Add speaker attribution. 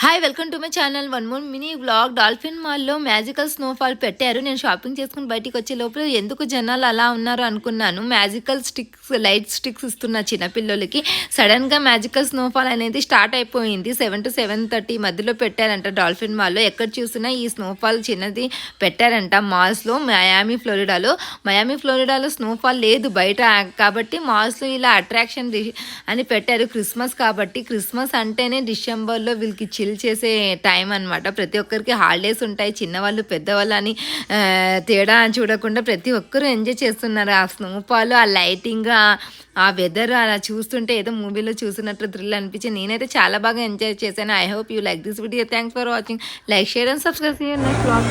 Speaker 1: Hi welcome to my channel. One more mini vlog. Dolphin మాల్లో magical snowfall పెట్టారు. నేను shopping చేసుకుని బయటికి వచ్చే లోపల ఎందుకు జనాలు అలా ఉన్నారు అనుకున్నాను. మ్యాజికల్ స్టిక్స్, లైట్ స్టిక్స్ ఇస్తున్న చిన్నపిల్లలకి సడన్గా మ్యాజికల్ స్నోఫాల్ అనేది స్టార్ట్ అయిపోయింది. 7 to 7:30 మధ్యలో పెట్టారంట డాల్ఫిన్ మాల్లో. ఎక్కడ చూసినా ఈ స్నోఫాల్ చిన్నది పెట్టారంట మాల్స్లో. మయామి ఫ్లోరిడాలో స్నోఫాల్ లేదు బయట, కాబట్టి మాల్స్లో ఇలా అట్రాక్షన్ అని పెట్టారు. క్రిస్మస్ కాబట్టి, క్రిస్మస్ అంటేనే డిసెంబర్లో వీళ్ళకి చిల్ చేసే టైం అనమాట. ప్రతి ఒక్కరికి హాలిడేస్ ఉంటాయి, చిన్నవాళ్ళు పెద్దవాళ్ళు అని తేడా చూడకుండా ప్రతి ఒక్కరూ ఎంజాయ్ చేస్తున్నారు. ఆ స్నోఫాల్, ఆ లైటింగ్, ఆ వెదర్ అలా చూస్తుంటే ఏదో మూవీలో చూసినట్లు థ్రిల్ అనిపించి నేనైతే చాలా బాగా ఎంజాయ్ చేశాను. I hope you like this video. Thanks for watching. Like, share and subscribe. Next vlog.